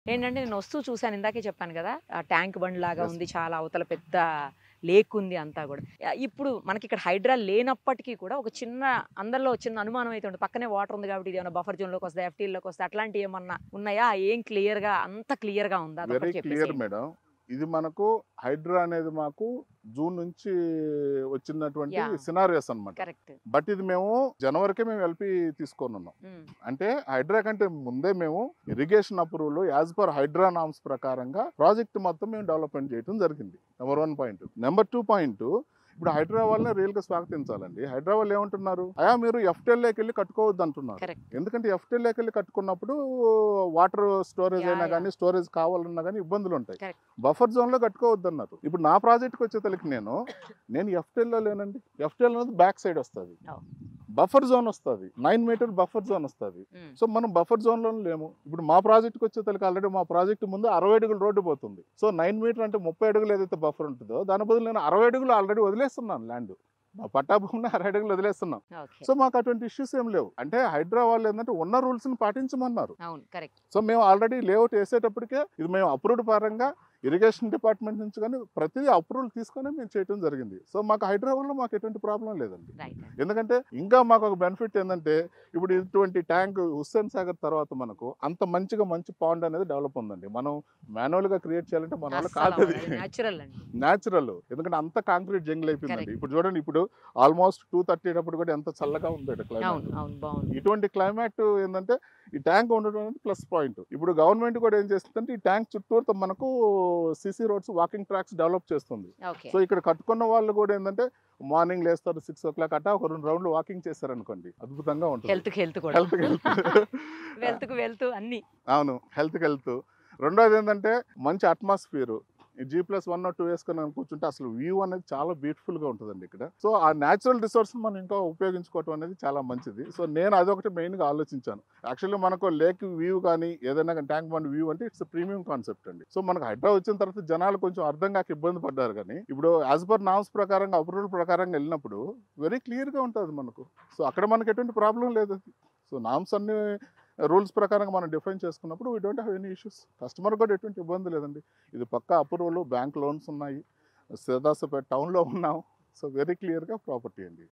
ఏంటంటే నేను వస్తూ చూసాను. ఇందాకే చెప్పాను గదా! ఆ ట్యాంక్ బండ్ లాగా యెస్. ఉంది. చాలా అవతల పెద్ద లేక్ ఉంది అంతా గూడా. ఇప్పుడు మనకిక్కడ హైడ్రా లేనప్పటికీ కూడా ఒక చిన్న అందరిలో చిన్న అనుమానం అయితే ఉంటది. పక్కనే వాటర్ ఉంది కాబట్టి ఇదేమన్నా బఫర్ జోన్‌లోకొస్తదా? ఎఫ్‌టీ‌ల్లోకొస్తదా? అట్లాంటియేమన్నా ఉన్నాయా? ఏం క్లియర్‌గా అంత క్లియర్‌గా ఉందా? వెరీ అదొక్కటి క్లియర్ చెప్పేసేయండి. మేడం. ఇది మనకు హైడ్రా అనేది మాకు జూన్ నుంచి వచ్చినటువంటి యాహ్! సినారియోస్ అన్నమాట. కరెక్ట్. బట్ ఇది మేము జనవరికే మేము ఎల్‌పి తీసుకోనున్నాం. హ్మ్. అంటే హైడ్రా కంటే ముందే మేము irrigation approval as per HYDRAA norms ప్రకారంగా ప్రాజెక్ట్ మొత్తం మేము డెవలప్‌మెంట్ చేయడం జరిగింది. Number 1 point. నంబర్ 2 పాయింట్, ఇప్పుడు హైడ్రా వాళ్ళని రియల్‌గా స్వాగతించాలండి. హైడ్రా వాళ్ళు ఏమంటున్నారు? అయ్యా మీరు ఎఫ్‌టిఎల్‌లోకెళ్ళి కట్టుకోవద్దు అంటున్నారు. కరెక్ట్. ఎందుకంటే ఎఫ్‌టిఎల్‌లోకెళ్ళి కట్టుకున్నప్పుడు వాటర్ స్టోరేజ్ యాహ్! అయినా యాహ్! గానీ, స్టోరేజ్ కావాలన్నా గానీ ఇబ్బందులుంటాయి. కరెక్ట్. బఫర్ జోన్‌లో కట్టుకోవద్దన్నారు. ఇప్పుడు నా ప్రాజెక్ట్‌కి వచ్చేతలకి నేను ఎఫ్‌టిఎల్‌లో లేనండి. ఎఫ్‌టిఎల్ అనేది బ్యాక్ సైడ్ వస్తది. ఓహ్! బఫర్ జోన్ వస్తది. 9 మీటర్ బఫర్ జోన్ వస్తది. హ్మ్. సో మనం బఫర్ జోన్‌లోనే లేము. ఇప్పుడు మా ప్రాజెక్ట్‌కి వచ్చేతలకి ఆల్రెడీ మా ప్రాజెక్ట్ ముందు 60 అడుగుల రోడ్డు పోతుంది. సో 9 మీటర్ అంటే 30 అడుగులు ఏదైతే బఫర్ ఉంటుందో దాని బదులు నేను 60 అడుగులు ఆల్రెడీ వదిలేస్తున్నాను ల్యాండ్. మా పట్టా భూమిని 60 అడుగులు వదిలేస్తున్నాం. ఓకే. సో మాకు అటువంటి ఇష్యూస్ ఏం లేవు. అంటే హైడ్రా వాళ్ళు ఏంటంటే ఉన్న రూల్స్‌ని పాటించమన్నారు. అవును. కరెక్ట్. సో మేము ఆల్రెడీ లేఅవుట్ వేసేటప్పటికే ఇది మేము అప్రూవ్డ్ పరంగా ఇరిగేషన్ డిపార్ట్మెంట్ నుంచి కానీ ప్రతిదీ అప్రూవల్ తీసుకొని మేము చేయడం జరిగింది. సో మాకు హైదరాబాద్లో మాకు ఎటువంటి ప్రాబ్లం లేదండి. రైట్. ఎందుకంటే ఇంకా మాకు ఒక బెనిఫిట్ ఏంటంటే ఇప్పుడు ఇటువంటి ట్యాంక్ హుస్సేన్ సాగర్ తర్వాత మనకు అంత మంచి పాండ్ అనేది డెవలప్ ఉందండి. మనం మాన్యువల్గా క్రియేట్ చేయాలంటే మన వల్ల అస్సలు కాదు. అవ్వదు. అది న్యాచురల్ అండి. న్యాచురల్, ఎందుకంటే అంత కాంక్రీట్ జంగిల్ అయిపోయిందండి. కరెక్ట్. ఇప్పుడు చూడండి, ఇప్పుడు ఆల్మోస్ట్ 2:30 అప్పుడు కూడా ఎంత చల్లగా ఉంది క్లైమేట్. అవును. అవును. బావుంది. ఇటువంటి క్లైమేట్ ఏంటంటే ఈ ట్యాంక్ ఉండడం అనేది ప్లస్ పాయింట్. ఇప్పుడు గవర్నమెంట్ కూడా ఏం చేస్తుందంటే ఈ ట్యాంక్ చుట్టూతో మనకు CC roads, walking tracks develop చేస్తుంది. ఓకే. సో ఇక్కడ కట్టుకున్న వాళ్ళు కూడా ఏంటంటే మార్నింగ్ లేస్తారు 6 o'clock అట్టా ఒక 2 రౌండ్లు వాకింగ్ చేస్తారనుకోండి, అద్భుతంగా ఉంటుంది. హెల్త్ కూడా. హెల్త్ వెల్త్‌కి అన్నీ. అవును, హెల్త్. రెండోది ఏంటంటే మంచి అట్మాస్ఫియర్. G+1 or 2 వేసుకొని కూర్చుంటే అసలు వ్యూ అనేది చాలా బ్యూటిఫుల్ గా ఉంటుందండి ఇక్కడ. సో ఆ న్యాచురల్ రిసోర్స్ మనం ఇంకా ఉపయోగించుకోవటం అనేది చాలా మంచిది. సో నేను అదొకటి మెయిన్ గా ఆలోచించాను. యాక్చువల్లీ మనకు లేక్ వ్యూ కానీ ఏదైనా ట్యాంక్ బండ్ వ్యూ అంటే ఇట్స్ ప్రీమియం కాన్సెప్ట్ అండి. సో మనకు హైడ్రా వచ్చిన తర్వాత జనాలు కొంచెం అర్థం కాక ఇబ్బంది పడ్డారు, కానీ ఇప్పుడు యాజ్ పర్ నామ్స్ ప్రకారంగా అప్రూవల్ ప్రకారంగా వెళ్ళినప్పుడు వెరీ క్లియర్ గా ఉంటుంది మనకు. సో అక్కడ మనకి ఎటువంటి ప్రాబ్లం లేదు. సో నామ్స్ అన్ని రూల్స్ ప్రకారంగా మనం డిఫైన్ చేసుకున్నప్పుడు we don't have any issues. Customer కూడా ఎటువంటి ఇబ్బంది లేదండి. ఇది పక్కా అప్రూవల్, బ్యాంక్ లోన్స్ ఉన్నాయి, సిదాసపేట టౌన్లో ఉన్నాం. సో వెరీ క్లియర్గా ప్రాపర్టీ అండి.